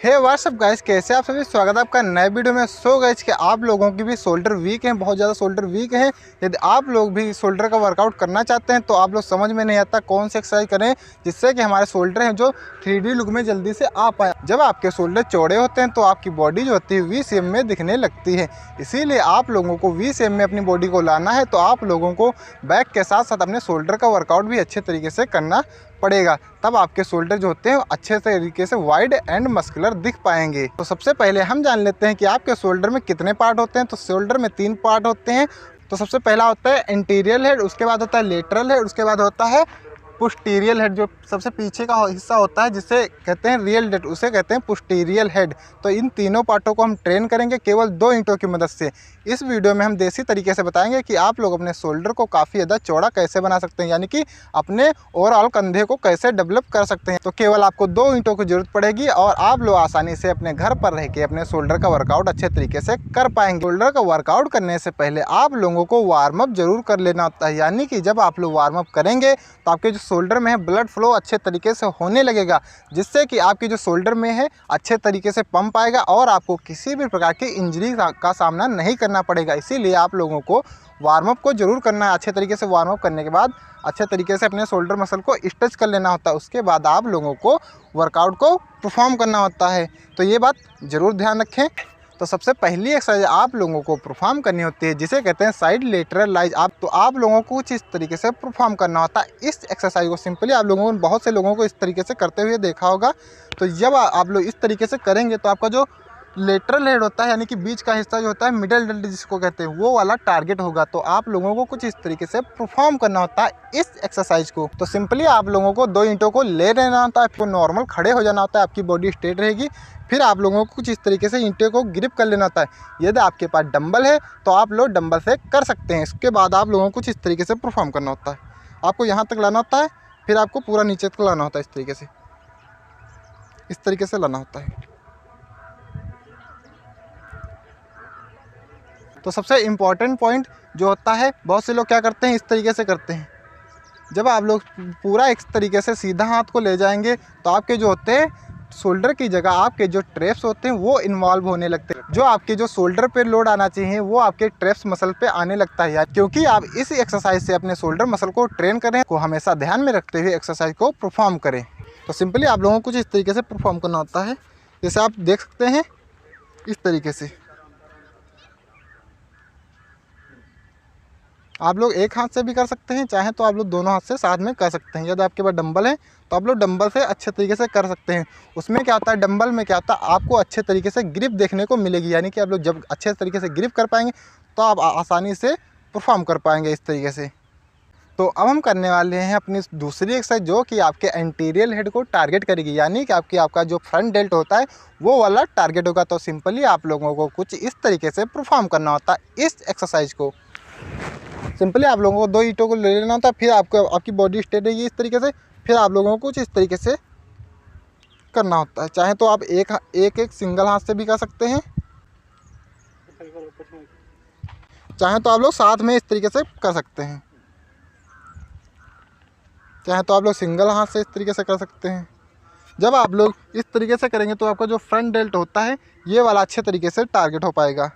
हे WhatsApp guys, कैसे आप सभी। स्वागत है आपका नए वीडियो में। सो गाइस कि आप लोगों की भी शोल्डर वीक हैं, बहुत ज़्यादा शोल्डर वीक हैं। यदि आप लोग भी शोल्डर का वर्कआउट करना चाहते हैं तो आप लोग समझ में नहीं आता कौन सी एक्सरसाइज करें जिससे कि हमारे शोल्डर हैं जो 3D लुक में जल्दी से आ पाए। जब आपके शोल्डर चौड़े होते हैं तो आपकी बॉडी जो होती है वी शेप में दिखने लगती है। इसीलिए आप लोगों को वी शेप में अपनी बॉडी को लाना है तो आप लोगों को बैक के साथ साथ अपने शोल्डर का वर्कआउट भी अच्छे तरीके से करना पड़ेगा। तब आपके शोल्डर जो होते हैं अच्छे तरीके से वाइड एंड मस्कुलर दिख पाएंगे। तो सबसे पहले हम जान लेते हैं कि आपके शोल्डर में कितने पार्ट होते हैं। तो शोल्डर में 3 पार्ट होते हैं। तो सबसे पहला होता है एंटीरियर हेड, उसके बाद होता है लेटरल हेड, उसके बाद होता है पोस्टीरियर हेड जो सबसे पीछे का हिस्सा होता है जिसे कहते हैं रियल हेड, उसे कहते हैं पोस्टीरियर हेड। तो इन तीनों पार्टों को हम ट्रेन करेंगे केवल 2 ईंटों की मदद से। इस वीडियो में हम देसी तरीके से बताएंगे कि आप लोग अपने शोल्डर को काफ़ी ज़्यादा चौड़ा कैसे बना सकते हैं, यानी कि अपने ओवरऑल कंधे को कैसे डेवलप कर सकते हैं। तो केवल आपको 2 ईंटों की जरूरत पड़ेगी और आप लोग आसानी से अपने घर पर रह के अपने शोल्डर का वर्कआउट अच्छे तरीके से कर पाएंगे। शोल्डर का वर्कआउट करने से पहले आप लोगों को वार्म अप जरूर कर लेना होता है, यानी कि जब आप लोग वार्म अप करेंगे तो आपके जो शोल्डर में है ब्लड फ्लो अच्छे तरीके से होने लगेगा, जिससे कि आपकी जो शोल्डर में है अच्छे तरीके से पंप आएगा और आपको किसी भी प्रकार की इंजरी का सामना नहीं करना पड़ेगा। इसीलिए आप लोगों को वार्म अप को जरूर करना है। अच्छे तरीके से वार्म अप करने के बाद अच्छे तरीके से अपने शोल्डर मसल को स्ट्रेच कर लेना होता है। उसके बाद आप लोगों को वर्कआउट को परफॉर्म करना होता है। तो ये बात ज़रूर ध्यान रखें। तो सबसे पहली एक्सरसाइज आप लोगों को परफॉर्म करनी होती है जिसे कहते हैं साइड लेटरल लाइज। आप लोगों को कुछ इस तरीके से परफॉर्म करना होता है। इस एक्सरसाइज को सिंपली आप लोगों ने बहुत से लोगों को इस तरीके से करते हुए देखा होगा। तो जब आप लोग इस तरीके से करेंगे तो आपका जो लेटरल हेड होता है, यानी कि बीच का हिस्सा जो होता है मिडल हेड जिसको कहते हैं, वो वाला टारगेट होगा। तो आप लोगों को कुछ इस तरीके से परफॉर्म करना होता है इस एक्सरसाइज को। तो सिंपली आप लोगों को 2 ईंटों को ले लेना होता है, आपको नॉर्मल खड़े हो जाना होता है, आपकी बॉडी स्ट्रेट रहेगी। फिर आप लोगों को कुछ इस तरीके से ईंटों को ग्रिप कर लेना होता है। यदि आपके पास डंबल है तो आप लोग डंबल से कर सकते हैं। इसके बाद आप लोगों को कुछ इस तरीके से परफॉर्म करना होता है। आपको यहाँ तक लाना होता है, फिर आपको पूरा नीचे तक लाना होता है। इस तरीके से लाना होता है। तो सबसे इम्पॉर्टेंट पॉइंट जो होता है, बहुत से लोग क्या करते हैं, इस तरीके से करते हैं। जब आप लोग पूरा इस तरीके से सीधा हाथ को ले जाएंगे तो आपके जो होते हैं शोल्डर की जगह आपके जो ट्रैप्स होते हैं वो इन्वॉल्व होने लगते हैं। जो आपके जो शोल्डर पे लोड आना चाहिए वो आपके ट्रैप्स मसल पे आने लगता है यार। क्योंकि आप इस एक्सरसाइज से अपने शोल्डर मसल को ट्रेन करें को हमेशा ध्यान में रखते हुए एक्सरसाइज को परफॉर्म करें। तो सिंपली आप लोगों को कुछ इस तरीके से परफॉर्म करना होता है, जैसे आप देख सकते हैं इस तरीके से। आप लोग एक हाथ से भी कर सकते हैं, चाहे तो आप लोग दोनों हाथ से साथ में कर सकते हैं। यदि आपके पास डंबल है तो आप लोग डंबल से अच्छे तरीके से कर सकते हैं। उसमें क्या होता है, डंबल में क्या होता है, आपको अच्छे तरीके से ग्रिप देखने को मिलेगी, यानी कि आप लोग जब अच्छे तरीके से ग्रिप कर पाएंगे तो आप आसानी से परफॉर्म कर पाएंगे इस तरीके से। तो अब हम करने वाले हैं अपनी दूसरी एक्सरसाइज जो कि आपके एंटीरियर हेड को टारगेट करेगी, यानी कि आपका जो फ्रंट डेल्ट होता है वो वाला टारगेट होगा। तो सिंपली आप लोगों को कुछ इस तरीके से परफॉर्म करना होता है इस एक्सरसाइज को। सिंपली आप लोगों को 2 ईंटों को ले लेना होता है, फिर आपकी बॉडी स्ट्रेट रहेगी इस तरीके से। फिर आप लोगों को कुछ इस तरीके से करना होता है। चाहे तो आप एक सिंगल हाथ से भी कर सकते हैं, चाहे तो आप लोग साथ में इस तरीके से कर सकते हैं, चाहे तो आप लोग सिंगल हाथ से इस तरीके से कर सकते हैं। जब आप लोग इस तरीके से करेंगे तो आपका जो फ्रंट डेल्ट होता है ये वाला अच्छे तरीके से टारगेट हो पाएगा।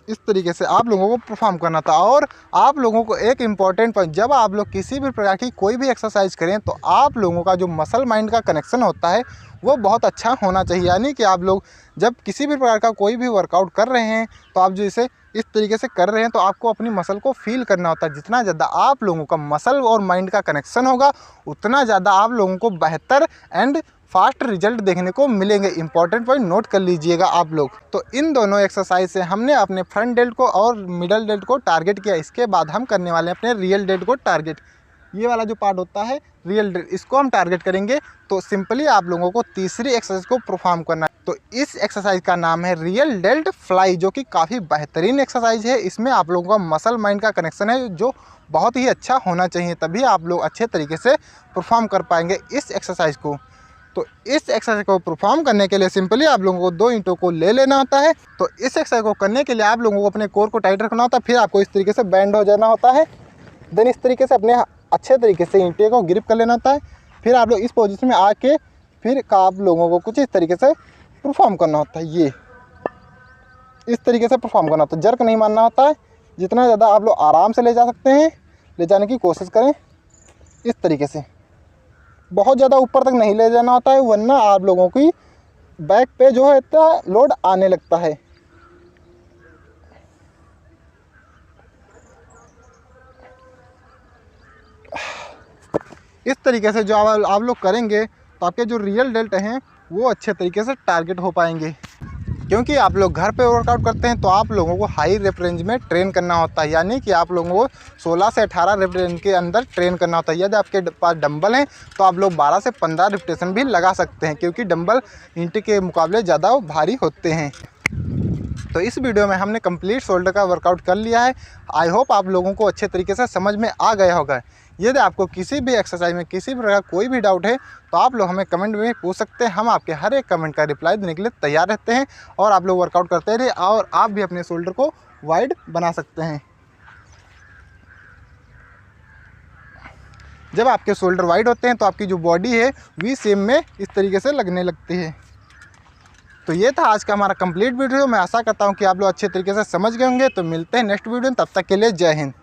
इस तरीके से आप लोगों को परफॉर्म करना था। और आप लोगों को एक इम्पॉर्टेंट पॉइंट, जब आप लोग किसी भी प्रकार की कोई भी एक्सरसाइज करें तो आप लोगों का जो मसल माइंड का कनेक्शन होता है वो बहुत अच्छा होना चाहिए। यानी कि आप लोग जब किसी भी प्रकार का कोई भी वर्कआउट कर रहे हैं तो आप जैसे इस तरीके से कर रहे हैं तो आपको अपनी मसल को फील करना होता है। जितना ज़्यादा आप लोगों का मसल और माइंड का कनेक्शन होगा उतना ज़्यादा आप लोगों को बेहतर एंड फास्ट रिजल्ट देखने को मिलेंगे। इंपॉर्टेंट पॉइंट नोट कर लीजिएगा आप लोग। तो इन दोनों एक्सरसाइज से हमने अपने फ्रंट डेल्ट को और मिडल डेल्ट को टारगेट किया। इसके बाद हम करने वाले हैं अपने रियल डेल्ट को टारगेट। ये वाला जो पार्ट होता है रियल डेल्ट, इसको हम टारगेट करेंगे। तो सिंपली आप लोगों को तीसरी एक्सरसाइज को परफॉर्म करना है। तो इस एक्सरसाइज का नाम है रियल डेल्ट फ्लाई, जो कि काफ़ी बेहतरीन एक्सरसाइज है। इसमें आप लोगों का मसल माइंड का कनेक्शन है जो बहुत ही अच्छा होना चाहिए, तभी आप लोग अच्छे तरीके से परफॉर्म कर पाएंगे इस एक्सरसाइज को। तो इस एक्सरसाइज को परफॉर्म करने के लिए सिंपली आप लोगों को 2 ईंटों को ले लेना होता है। तो इस एक्सरसाइज को करने के लिए आप लोगों को अपने कोर को टाइट रखना होता है, फिर आपको इस तरीके से बैंड हो जाना होता है। देन इस तरीके से अपने अच्छे तरीके से ईंटे को ग्रिप कर लेना होता है। फिर आप लोग इस पोजीशन में आके फिर आप लोगों को कुछ इस तरीके से परफॉर्म करना होता है। ये इस तरीके से परफॉर्म करना होता है, जर्क नहीं मारना होता है। जितना ज़्यादा आप लोग आराम से ले जा सकते हैं ले जाने की कोशिश करें। इस तरीके से बहुत ज़्यादा ऊपर तक नहीं ले जाना होता है, वरना आप लोगों की बैक पे जो है इतना लोड आने लगता है। इस तरीके से जो आप लोग करेंगे तो आपके जो रियल डेल्ट हैं वो अच्छे तरीके से टारगेट हो पाएंगे। क्योंकि आप लोग घर पे वर्कआउट करते हैं तो आप लोगों को हाई रेप रेंज में ट्रेन करना होता है, यानी कि आप लोगों को 16 से 18 रेप रेंज के अंदर ट्रेन करना होता है। यदि आपके पास डंबल हैं तो आप लोग 12 से 15 रिपीटेशन भी लगा सकते हैं, क्योंकि डंबल ईंट के मुकाबले ज़्यादा भारी होते हैं। तो इस वीडियो में हमने कंप्लीट शोल्डर का वर्कआउट कर लिया है। आई होप आप लोगों को अच्छे तरीके से समझ में आ गया होगा। यदि आपको किसी भी एक्सरसाइज में किसी भी प्रकार कोई भी डाउट है तो आप लोग हमें कमेंट में पूछ सकते हैं। हम आपके हर एक कमेंट का रिप्लाई देने के लिए तैयार रहते हैं और आप लोग वर्कआउट करते रहे और आप भी अपने शोल्डर को वाइड बना सकते हैं। जब आपके शोल्डर वाइड होते हैं तो आपकी जो बॉडी है वी शेप में इस तरीके से लगने लगती है। तो ये था आज का हमारा कंप्लीट वीडियो। मैं आशा करता हूँ कि आप लोग अच्छे तरीके से समझ गए होंगे। तो मिलते हैं नेक्स्ट वीडियो में, तब तक के लिए जय हिंद।